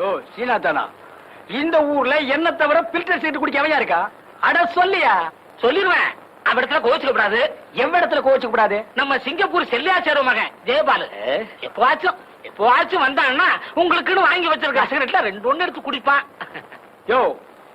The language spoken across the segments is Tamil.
ஓ சீனா தானா? இந்த ஊர்ல என்ன தவிர பில்டர் சீட்டு குடிக்க எவையா இருக்கா? அட சொல்லியா? சொல்லிடுவேன். அவ இடத்துல கோச்சுக்க கூடாது. எவ்விடத்துல கோச்சுக்க கூடாது? நம்ம சிங்கப்பூர் செல்லியாச்சார மகன் ஜெயபாலு எப்பவாச்சும் வந்தான்னா உங்களுக்குன்னு வாங்கி வச்சிருக்க சிகரெட்ல 2 எடுத்து குடிப்பான். யோ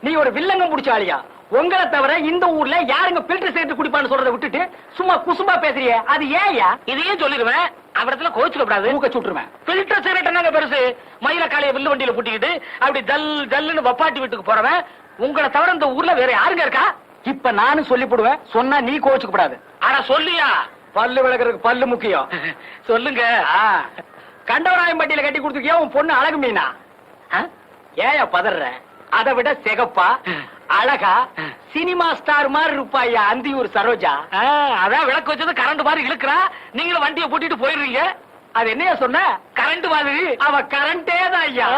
நீ ஒரு வில்லங்கம் முடிச்ச ஆளியா? உங்களை தவிர இந்த ஊர்ல யாருங்க பில்டர் சீட்டு குடிப்பான்னு சொல்றதை விட்டுட்டு சும்மா குசும்பா பேசுறிய, அது ஏயா? இதையும் சொல்லிடுவேன். அவடத்துல கோச்சுக்க கூடாது. மூக்க சுட்டுருவேன். பில்டர் சிகரெட் என்னங்க பெருசு? மயில காலைய வில்லு வண்டியில கூட்டிக்கிட்டு அப்படி ஜல் ஜல்லுன்னு வப்பாட்டி வீட்டுக்கு போறவன் உங்களை தவிர இந்த ஊர்ல வேற யாருங்க இருக்கா? இப்ப நானும் சொல்லி போடுவேன், சொன்னா நீ கோச்சுக்க கூடாது. ஆனா சொல்லியா? பல்லு விளக்குறதுக்கு பல்லு முக்கியம். சொல்லுங்க. கண்டவராயம்பட்டியில கட்டி கொடுத்துருக்கியா உன் பொண்ணு அழகு மீனா? ஏயா பதற? அதை விட சிகப்பா அழகா சினிமா ஸ்டார் மாதிரி இருப்பாயா அந்தியூர் சரோஜா. அதான் விளக்கு வச்சது கரண்ட் மாதிரி இழுக்கிறா. நீங்களும் வண்டியை பூட்டிட்டு போயிடுறீங்க. அது என்னையா சொன்ன? கரண்ட் மாதிரி. அவ கரண்டே தான் ஐயா.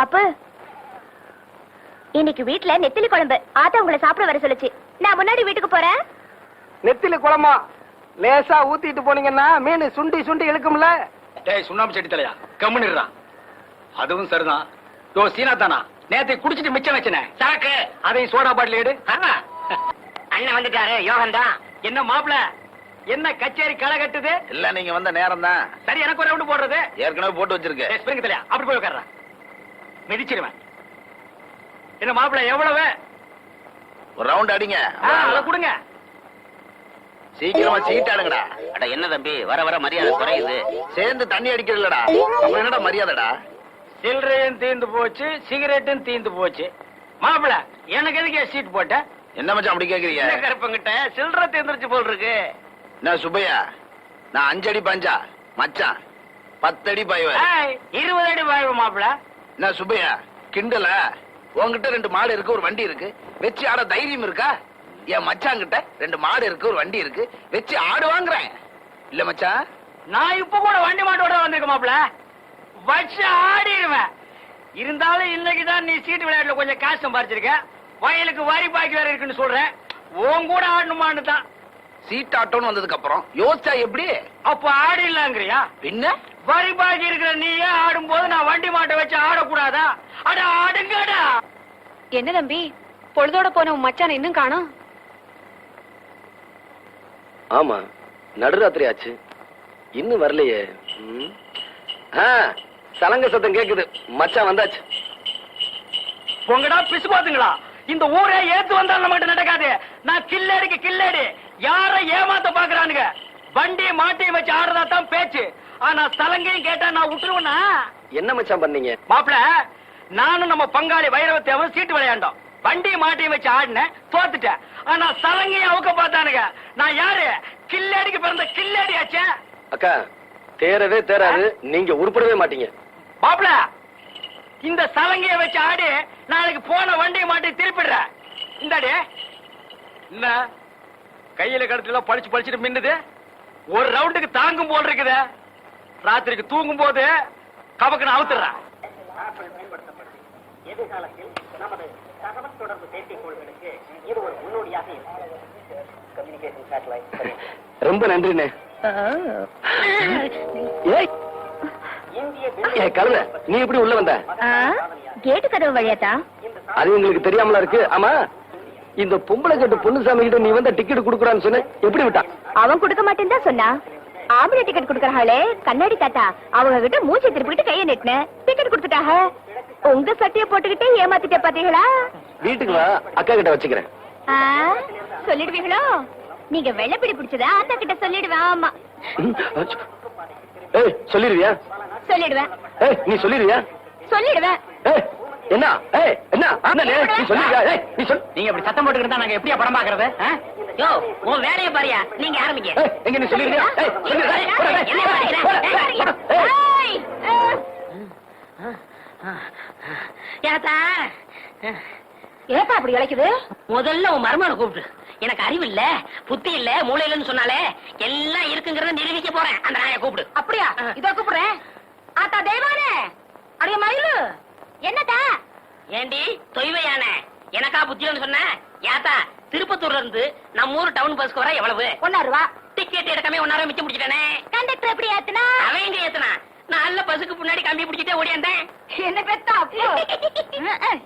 அப்ப இன்னைக்கு வீட்ல நெத்திலி குழம்பு. ஆத்தா உங்களை சாப்பிட வர சொல்லுச்சு. நான் முன்னாடி வீட்டுக்கு போறேன். நெத்திலி குழம்பா லேசா ஊத்திட்டு போனீங்கன்னா மீன் சுண்டி சுண்டி இழுக்கும்ல. டேய் சுண்ணாம்பு செடி தலையா கம்முன்னுறான். அதுவும் சரிதான். யோ சீனா தானா? நேத்தை குடிச்சிட்டு மிச்சம் வச்சனே சாக்கு. அதையும் சோடா பாட்டில் எடு. அண்ணன் வந்துட்டாரு. யோகன் தான். என்ன மாப்பிள, என்ன கச்சேரி களை கட்டுது? இல்ல நீங்க வந்த நேரம் தான். சரி எனக்கு ஒரு ரவுண்டு போடுறது. ஏற்கனவே போட்டு வச்சிருக்கு. ஸ்பிரிங் தலையா அப்படி போய் உட்கார்றா. மிதிச்சிருவேன். என்ன மாப்பிள எவ்வளவு? ஒரு ரவுண்ட் அடிங்க. அதை கொடுங்க. சீக்கிரமா சீட் ஆடுங்கடா. அட என்ன தம்பி, வர வர மரியாதை குறையுது. சேர்ந்து தண்ணி அடிக்கிறதுலடா. அப்புறம் என்னடா மரியாதைடா? சில்லறையும் தீந்து போச்சு, சிகரெட்டும் தீந்து போச்சு. மாப்பிள எனக்கு எதுக்கு சீட் போட்ட? என்ன மச்சான் அப்படி கேக்குறீங்க? கருப்பங்கிட்ட சில்லறை தீந்துருச்சு போல் இருக்கு. என்ன சுப்பையா, நான் 5 அடி பஞ்சா மச்சான் 10 அடி பாய்வ. 20 அடி பாய்வ மாப்பிள. என்ன சுப்பையா கிண்டல? உன்கிட்ட 2 மாடு இருக்கு, ஒரு வண்டி இருக்கு, வச்சு ஆட தைரியம் இருக்கா? என் மச்சான் கிட்ட 2 மாடு இருக்கு, ஒரு வண்டி இருக்கு, வச்சு ஆடு வாங்குறேன். இல்ல மச்சான், நான் இப்ப கூட வண்டி மாட்டோட வந்திருக்க மாப்பிள. வச்சு ஆடிடுவேன். இருந்தாலும் இன்னைக்குதான் நீ சீட்டு விளையாட்டுல கொஞ்சம் காசு சம்பாரிச்சிருக்க. வயலுக்கு வரி பாக்கி வேற இருக்குன்னு சொல்றேன். உன் கூட ஆடணுமான்னு தான். சீட் ஆட்டோன்னு வந்ததுக்கு அப்புறம் யோசிச்சா எப்படி? அப்ப ஆடிடலாங்கிறியா? பின்ன வரி பாக்கி இருக்கிற நீயே ஆடும் போது நான் வண்டி மாட்டை வச்சு ஆடக்கூடாதா? அட ஆடுங்கடா. என்ன தம்பி, பொழுதோட போன உன் மச்சான இன்னும் காணோம்? ஆமா, நடுராத்திரி ஆச்சு, இன்னும் வரலையே. சலங்க சத்தம் கேக்குது. மச்சான் வந்தாச்சு. உங்கடா பிசு பாத்துங்களா? இந்த ஊரே ஏத்து வந்தா நம்மகிட்ட நடக்காது. நான் கில்லடிக்கு கில்லடி. யார ஏமாத்த பாக்குறானுங்க? வண்டி மாட்டி வச்சு ஆடுறதா தான் பேச்சு. ஆனா சலங்கையும் கேட்டா நான் விட்டுருவேனா? என்ன மச்சான் பண்ணீங்க? மாப்பிள நானும் நம்ம பங்காளி வைரவத்தேவன் சீட்டு விளையாண்டோம். வண்டி மாட்டி வச்சு ஆடினேன், தோத்துட்டேன். ஆனா சலங்கையும் அவுக்க பார்த்தானுங்க. நான் யாரு? கில்லடிக்கு பிறந்த கில்லடி ஆச்சே. அக்கா தேரவே தேராது, நீங்க உருப்படவே மாட்டீங்க. மாப்பிள இந்த சலங்கைய வச்சு ஆடி நாளைக்கு போன வண்டியை மாட்டி திருப்பிடுற. இந்தாடி என்ன கையில கடத்துல பழிச்சு பழிச்சுட்டு மின்னுது. ஒரு ரவுண்டுக்கு தாங்கும் போல் இருக்குது. ராத்திரிக்கு தூங்கும் போது கபக்குன்னு அவுத்துறேன். எதிர்காலத்தில் நமது தகவல் தொடர்பு செயற்கைக்கோள்களுக்கு இது ஒரு முன்னோடியாக இருக்கும். Communication satellite. ரொம்ப நன்றிண்ணே. கழுத, நீ எப்படி உள்ள வந்த? கேட்டு கதவு வழியாத்தா? அது உங்களுக்கு தெரியாமலா இருக்கு. ஆமா, இந்த பொம்பளை கட்டு பொண்ணுசாமி கிட்ட நீ வந்த டிக்கெட் குடுக்குறான்னு சொன்ன, எப்படி விட்டா? அவன் கொடுக்க மாட்டேன்னு தான் சொன்னா. ஆம்பளை டிக்கெட் குடுக்கறாளே கண்ணாடி தாத்தா, அவங்க கிட்ட மூச்சை திருப்பிட்டு கைய நெட்டின டிக்கெட் கொடுத்துட்டாக. உங்க சட்டைய போட்டுக்கிட்டே ஏமாத்திட்டே பாத்தீங்களா? வீட்டுக்கு வா, அக்கா கிட்ட வச்சுக்கிறேன். சொல்லிடுவீங்களோ? நீங்க வெள்ளப்பிடி பிடிச்சதா ஆத்தா கிட்ட சொல்லிடுவேன். ஆமா சொல்லிடுவியா? சொல்லிடுவேன். நீ சொல்லிடுவியா? சொல்லிடுவேன். என்ன என்ன நீ சொல்லிடுவியா? நீ சொல். நீங்க இப்படி சத்தம் போட்டுக்கிட்டு நாங்க எப்படியா படம் பாக்குறது? யோ உன் வேலையை பாரியா, நீங்க ஆரம்பிங்க. எங்க நீ சொல்லிடுவியா? ஏப்பா அப்படி இழைக்குது? முதல்ல உன் மருமகனை கூப்பிட்டு. எனக்கு அறிவு இல்ல, புத்தி இல்ல, மூளை இல்லன்னு சொன்னாலே எல்லாம் இருக்குங்கிறத நிரூபிக்க போறேன். அந்த நாயை கூப்பிடு. அப்படியா? இதோ கூப்பிடுறேன். ஆத்தா தெய்வானே, அடைய மயிலு, என்னத்தா? ஏண்டி தொய்வையான எனக்கா புத்தியன்னு சொன்ன? யாத்தா திருப்பத்தூர்ல இருந்து நம்ம ஊர் டவுன் பஸ்க்கு வர எவ்வளவு? 1 ரூபா. டிக்கெட் எடுக்காம 1 மிச்சம் முடிச்சிட்டானே. கண்டக்டர் எப்படி ஏத்துனா? அவன் எங்க ஏத்துனா? நல்ல பசுக்கு முன்னாடி கம்பி பிடிச்சிட்டே ஓடியாந்தேன். என்ன பெத்தா அப்போ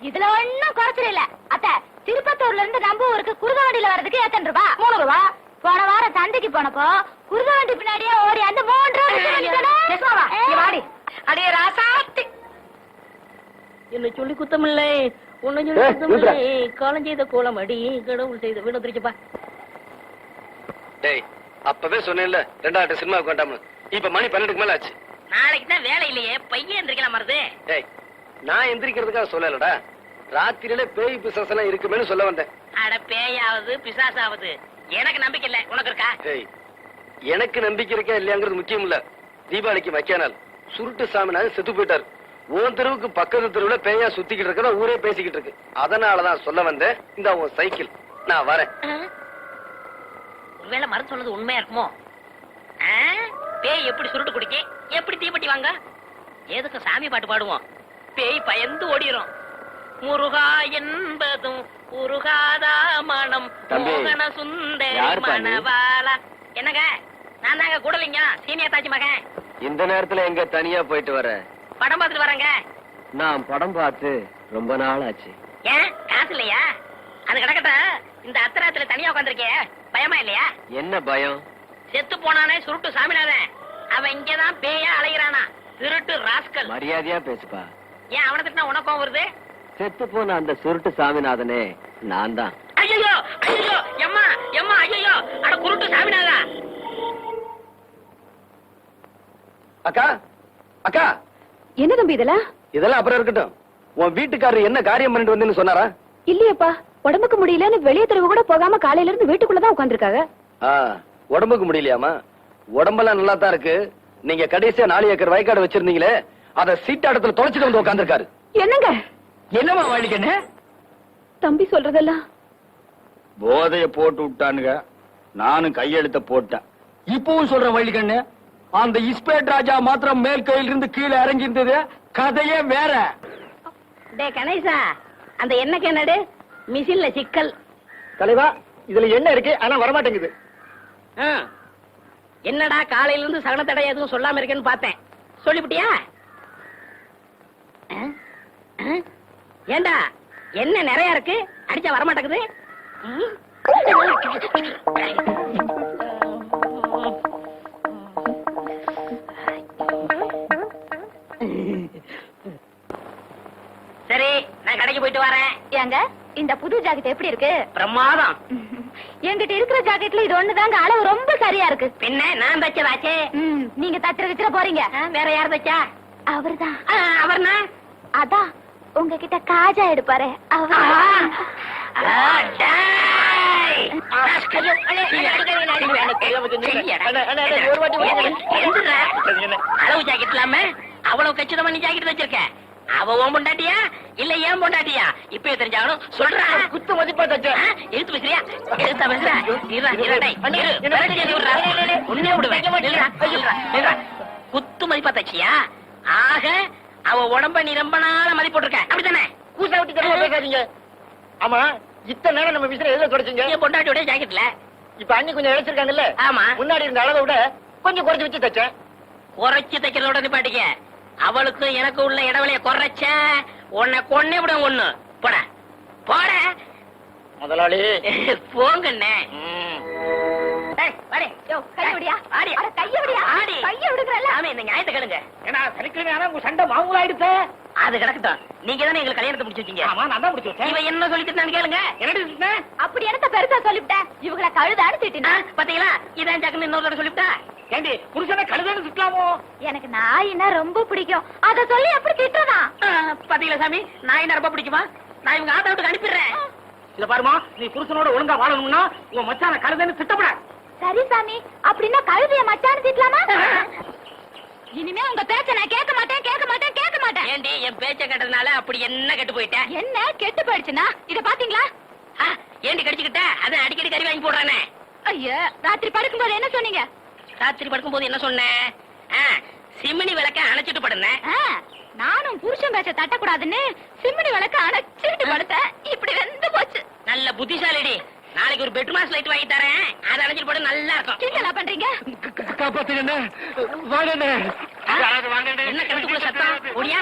இதுல ஒண்ணும் குறைச்சல இல்ல அத்தை. திருப்பத்தூர்ல இருந்து நம்ம ஊருக்கு குருத வண்டியில வர்றதுக்கு எத்தனை ரூபா? 3 ரூபா. போன வாரம் சந்தைக்கு போனப்போ குருத வண்டி பின்னாடியே ஓடி அந்த 3 ரூபா. அடே ராசாத்தி, என்ன சொல்லி குத்தமில்லை, உன்னை சொல்லி ஏய், குத்தமில்லை. காலம் செய்த கோலம் அடி, கடவுள் செய்த வீடு திருச்சுப்பா. டேய், அப்பவே சொன்னேன்ல 2வது சினிமாவுக்கு வேண்டாம்னு. இப்ப மணி 12க்கு மேல ஆச்சு. நாளைக்கு தான் வேலை இல்லையே, பையன் எந்திரிக்கலாம் மருது. டேய், நான் எந்திரிக்கிறதுக்காக சொல்லலடா. ராத்திரியில பேய் பிசாசு எல்லாம் இருக்குமேன்னு சொல்ல வந்தேன். அட பேயாவது பிசாசாவது எனக்கு நம்பிக்கை இல்ல, உனக்கு இருக்கா? டேய், எனக்கு நம்பிக்கை இருக்கா இல்லையாங்கிறது முக்கியம் இல்ல. தீபாவளிக்கு மக்கியானால் சுருட்டு சாமினாலும் செத்து போயிட்டாரு. உன் தெருவுக்கு பக்கத்து தெருவுல பேயா சுத்திக்கிட்டு இருக்கதா ஊரே பேசிக்கிட்டு இருக்கு. அதனாலதான் சொல்ல வந்தேன். இந்த உன் சைக்கிள், நான் வரேன். ஒருவேளை மருந்து சொன்னது உண்மையா இருக்குமோ? பேய் எப்படி சுருட்டு குடிக்க, எப்படி தீப்பெட்டி வாங்க? எதுக்கு சாமி பாட்டு பாடுவோம்? பேய் பயந்து ஓடிரும். முருகா என்பதும் உருகாதா மனம் தம்பி, மோகன சுந்தரி யாருப்பா நீ? மணவாளா. என்னங்க, நான் தாங்க கூடலிங்க, சீனியர் தாச்சி மகன். இந்த நேரத்துல எங்க தனியா போயிட்டு வர? படம் பார்த்துட்டு வரேங்க. நான் படம் பார்த்து ரொம்ப நாள் ஆச்சு. ஏன் காசு இல்லையா? அது கிடக்கட்ட, இந்த அத்தராத்துல தனியா உட்காந்துருக்கே, பயமா இல்லையா? என்ன பயம்? செத்து போனானே சுருட்டு சாமிநாதன், அவன் இங்கதான் பேயா அலைகிறானா, திருட்டு ராஸ்கல். மரியாதையா பேசுப்பா. ஏன் அவனை திட்டினா உனக்கும் வருது? செத்து போன அந்த சுருட்டு சாமிநாதனே நான் தான். ஐயோ ஐயோ, எம்மா எம்மா, ஐயோ, அட குருட்டு சாமிநாதா. அக்கா, அக்கா, என்ன தம்பி இதெல்லாம்? இதெல்லாம் அப்புறம் இருக்கட்டும். உன் வீட்டுக்காரர் என்ன காரியம் பண்ணிட்டு வந்தேன்னு சொன்னாரா? இல்லையப்பா, உடம்புக்கு முடியலன்னு வெளியே தெருவு கூட போகாம காலையில இருந்து வீட்டுக்குள்ளதான் உட்காந்துருக்காங்க. உடம்புக்கு முடியலையாமா? உடம்பெல்லாம் நல்லா தான் இருக்கு. நீங்க கடைசியா 4 ஏக்கர் வயக்காடு வச்சிருந்தீங்களே, அத சீட்டாடத்துல தொலைச்சிட்டு வந்து உட்காந்துருக்காரு. என்னங்க என்னமா வழிக்கண்ணு? தம்பி சொல்றதெல்லாம்? போதைய போட்டு விட்டானுங்க, நானும் கையெழுத்த போட்டேன். இப்பவும் சொல்ற வழிக்கண்ணு, அந்த இஸ்பேட் ராஜா மாத்திரம் மேல் கையில இருந்து கீழே இறங்கி இருந்தது, கதையே வேற. டே கணேசா, அந்த எண்ணெய் என்னடு மிஷின்ல சிக்கல். தலைவா, இதுல என்ன இருக்கு ஆனா வரமாட்டேங்குது. என்னடா காலையில இருந்து சகனத்தடை எதுவும் சொல்லாம இருக்கேன்னு பார்த்தேன், சொல்லிவிட்டியா? ஏண்டா என்ன நிறைய இருக்கு, அடிச்சா வரமாட்டேங்குது. சரி, நான் கடைக்கு போயிட்டு வரேன். ஏங்க, இந்த புது ஜாக்கெட் எப்படி இருக்கு? பிரமாதம். என்கிட்ட இருக்கிற ஜாக்கெட்ல இது ஒண்ணுதாங்க அளவு ரொம்ப சரியா இருக்கு. பின்ன நான் தச்சதாச்சே. நீங்க தச்சிர போறீங்க. வேற யார் தச்சா? அவர்தான். அவர்னா? அதான் உங்ககிட்ட காஜா எடுப்பாரு அவர். அளவு ஜாக்கெட் இல்லாம அவ்வளவு கச்சிதமா நீ ஜாக்கெட் வச்சிருக்க. அவ உன் பொண்டாட்டியா இல்ல ஏன் பொண்டாட்டியா? இப்ப தெரிஞ்சாகணும், சொல்றா. குத்து மதிப்பா தச்ச. எடுத்து பேசுறியா? எடுத்தா பேசுற? உன்னே விடுவேன். குத்து மதிப்பா தச்சியா? ஆக அவ உடம்ப நீ ரொம்ப நாள மதிப்பு போட்டிருக்க, அப்படித்தானே? கூசா விட்டு தரமா பேசாதீங்க. ஆமா, இத்தனை நேரம் நம்ம விசிற எதுல தொடச்சீங்க? என் பொண்டாட்டியோட ஜாக்கெட்ல. இப்ப அண்ணி கொஞ்சம் இழைச்சிருக்காங்கல்ல? ஆமா. முன்னாடி இருந்த அளவை விட கொஞ்சம் குறைச்சு வச்சு தச்சேன். குறைச்சு தைக்கிறதோட நிப்பாட்டிக்க. அவளுக்கும் எனக்கு உள்ள இடைவெளிய குறைச்ச உன்னை கொன்னே விட. ஒண்ணு போட போட முதலாளி போங்கண்ணே. இந்த நியாயத்தை கேளுங்க. ஏன்னா சனிக்கிழமை உங்க சண்டை மாமூலாயிடுச்சு. அது கிடக்கட்டும். நீங்க தானே எங்களுக்கு கல்யாணத்தை முடிச்சு வச்சீங்க. ஆமா, நான் தான் முடிச்சு வச்சேன். இவன் என்ன சொல்லிட்டு நான் கேளுங்க. என்ன? அப்படி என்னத்த பெருசா சொல்லிவிட்டேன்? இவங்களை கழுதான்னு திட்டினா? பாத்தீங்களா, இதான் ஜாக்குன்னு இன்னொரு தடவை சொல்லிவிட்டா. ஏண்டி புருஷனை கழுதன்னு திட்டலாமோ? எனக்கு நாயினா ரொம்ப பிடிக்கும், அத சொல்லி எப்படி திட்டனா? பாத்தீங்களா சாமி, நான் என்ன ரொம்ப பிடிக்குமா? நான் இவங்க ஆட்டோ விட்டு அனுப்பிடுறேன். இத பாருமா, நீ புருஷனோட ஒழுங்கா வாழணும்னா உங்க மச்சான கழுதன்னு திட்டப்படாது. சரி சாமி, அப்படின்னா கழுதைய மச்சான்னு திட்டலாமா? இனிமே உங்க பேச்ச நான் கேட்க மாட்டேன், கேட்க மாட்டேன், கேட்க மாட்டேன். ஏண்டி என் பேச்ச கேட்டதுனால அப்படி என்ன கெட்டு போயிட்டேன்? என்ன கெட்டு போயிடுச்சுன்னா இத பாத்தீங்களா? ஏண்டி கடிச்சுக்கிட்ட? அதான் அடிக்கடி கறி வாங்கி போடுறானே. ஐயோ, ராத்திரி படுக்கும்போது என்ன சொன்னீங்க? ராத்திரி படுக்கும்போது என்ன சொன்னேன்? சிமினி விளக்க அணைச்சிட்டு படுனேன். நானும் புருஷன் பேச்ச தட்டக்கூடாதுன்னு சிம்னி விளக்க அணைச்சிட்டு படுத்தேன். இப்படி வெந்து போச்சு. நல்ல புத்திசாலிடி. நாளைக்கு ஒரு பெட்ரூம் லைட் வாங்கி தரேன், அதை அணைச்சிட்டு படு, நல்லா இருக்கும். கிண்டலா பண்றீங்க? காப்பாத்துங்க, வாங்க. என்ன கிணத்துக்குள்ள சத்தம்? ஓடியா?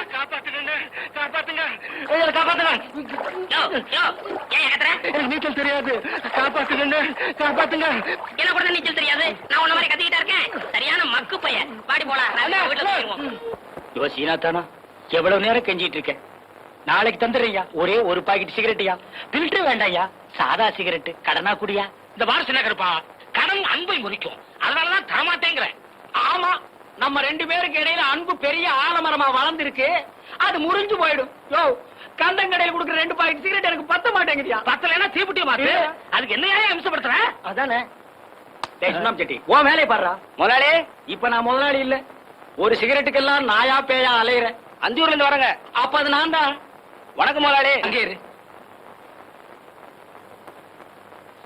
யோ, யோ, ஏன் கத்துற? நீச்சல் தெரியாது, காப்பாத்துங்க, காப்பாத்துங்க. என்ன கூட நீச்சல் தெரியாது? நான் உன்ன மாதிரி கத்திக்கிட்டா இருக்கேன். சரியான மக்கு பையன். பாடி போலாம். நான் வீட்டுல போயிருவோம். யோ சீனாத்தானா, எவ்வளவு நேரம் கெஞ்சிட்டு இருக்கேன். நாளைக்கு தந்துடுறியா ஒரே ஒரு பாக்கெட் சிகரெட்டியா? பில்டர் வேண்டாயா, சாதா சிகரெட். கடனா குடியா? இந்த வாரம் சின்ன கருப்பா, கடன் அன்பை முறிக்கும். அதனாலதான் தரமாட்டேங்கிறேன். ஆமா, நம்ம ரெண்டு பேருக்கு இடையில அன்பு பெரிய ஆலமரமா வளர்ந்துருக்கு. அது முறிஞ்சு போயிடும். யோ, கந்தங்கடையில் கொடுக்குற 2 பாக்கெட் சிகரெட் எனக்கு பத்த மாட்டேங்குதியா? பத்தலைன்னா தீப்புட்டிய மாத்து. அதுக்கு என்ன அம்சப்படுத்துற? அதானே. டேய் சுண்ணாம்பு செட்டி, உன் வேலையை பாடுறா. முதலாளி, இப்ப நான் முதலாளி இல்ல. ஒரு சிகரெட்டுக்கெல்லாம் நாயா பேயா அலையிறேன். அந்தியூர்ல இருந்து வரங்க. அப்ப அது நான் தான். வணக்கம் முதலாளி. அங்கே இரு.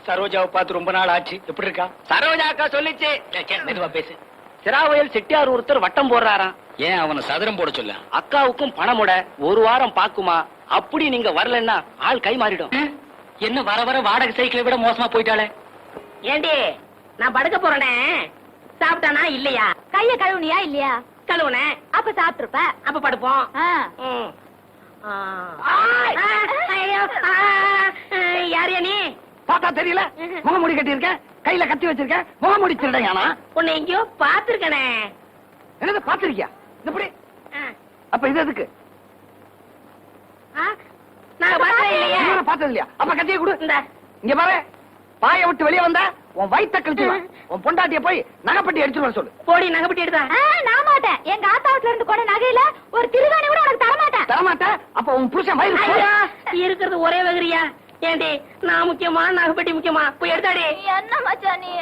சரோஜாவை பார்த்து ரொம்ப நாள் ஆச்சு. எப்படி இருக்கா? சரோஜா அக்கா சொல்லிச்சு. மெதுவா பேசு. சிராவயல் செட்டியார் ஒருத்தர் வட்டம் போடுறாராம். ஏன் அவனை சதுரம் போட சொல்ல? அக்காவுக்கும் பணமுட 1 வாரம் பாக்குமா. அப்படி நீங்க வரலன்னா ஆள் கை மாறிடும். என்ன வர வர வாடகை சைக்கிளை விட மோசமா போயிட்டாளே. ஏண்டி, நான் படுக்க போறேனே, சாப்பிட்டானா இல்லையா? கைய கழுவுனியா இல்லையா? கழுவுனேன். அப்ப சாப்பிட்டுருப்ப. அப்ப படுப்போம். ம். ஐயோ, யாரையா நீ? பார்த்தா தெரியல, முகமூடி கட்டி இருக்கேன், கையில கத்தி வச்சிருக்கேன், முகமூடி திருடையானா? உன்னை எங்கேயோ பாத்துருக்கனே. என்னது பாத்திருக்கியா? இப்படி அப்ப இது எதுக்கு? நான் பார்த்தே இல்லையா? இவரை பார்த்தது இல்லையா? அப்ப கத்தியை கொடு. இந்த இங்க பாரு, பாய விட்டு வெளியே வந்தா உன் வயித்த கழிச்சுடுவேன். உன் பொண்டாட்டிய போய் நகைப்பட்டி எடுத்துட்டு வர சொல்லு. போடி நகைப்பட்டி எடுத்தா. நான் மாட்டேன். எங்க ஆத்தாவுல இருந்து கூட நகையில ஒரு திருவாணி கூட உனக்கு தர மாட்டேன். தரமாட்டேன். அப்ப உன் புருஷன் வயிறு ஐயா, இருக்கிறது ஒரே வகரியா? ஏண்டி, நான் முக்கியமா நகைப்பட்டி முக்கியமா? போய் எடுத்தாடி. என்ன மச்சான் நீ?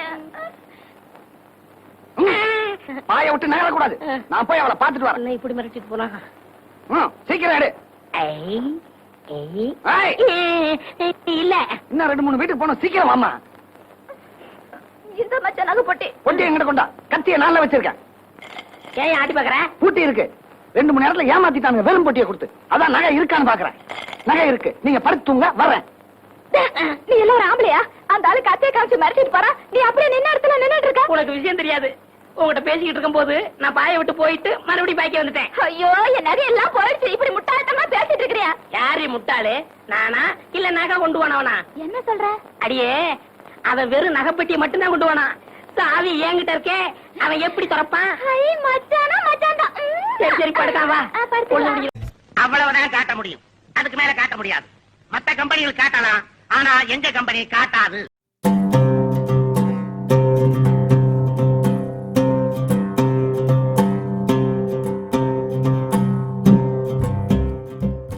பாய விட்டு நகர கூடாது. நான் போய் அவளை பாத்துட்டு வரேன். என்ன இப்படி மிரட்டிட்டு போனா? சீக்கிரம் எடு. ஏய், இல்ல, இன்னும் 2-3 வீட்டுக்கு போனோம். சீக்கிரம் வாமா. இந்த மச்சான் நகை பொட்டி. பொட்டி எங்கிட்ட கொண்டா. கத்திய நான்ல வச்சிருக்கேன். ஏன் ஆட்டி பாக்குற? பூட்டி இருக்கு. 2-3 நேரத்துல ஏமாத்திட்டானுங்க. வெறும் பொட்டியை கொடுத்து. அதான் நகை இருக்கான்னு பாக்குறேன். நகை இருக்கு. நீங்க படுத்துங்க, வர்றேன். நீ எல்லாம் ஒரு ஆம்பளையா? அந்த ஆளு கத்திய காமிச்சு மிரட்டிட்டு போறா. நீ அப்படியே நின்ன இடத்துல நின்னுட்டு இருக்க. உனக்கு விஷயம் தெரியாது. உங்ககிட்ட பேசிக்கிட்டு இருக்கும் போது நான் பாய விட்டு போயிட்டு மறுபடியும் பாய்க்க வந்துட்டேன். ஐயோ, என் நகை எல்லாம் போயிடுச்சு. இப்படி முட்டாள்தனமா பேசிட்டு இருக்கிறியா? யாரு முட்டாளு? நானா இல்ல நகை கொண்டு போனவனா? என்ன சொல்ற? அடியே, அவன் வெறும் நகைப்பெட்டியை மட்டும்தான் கொண்டு போனான். சாவி என்கிட்ட இருக்கே, அவன் எப்படி திறப்பான்? ஐ மச்சானா மச்சான் தான். சரி சரி, படுக்கான் வா. படுத்து. அவ்வளவுதான் காட்ட முடியும். அதுக்கு மேல காட்ட முடியாது. மத்த கம்பெனிகள் காட்டலாம், ஆனா எங்க கம்பெனி காட்டாது.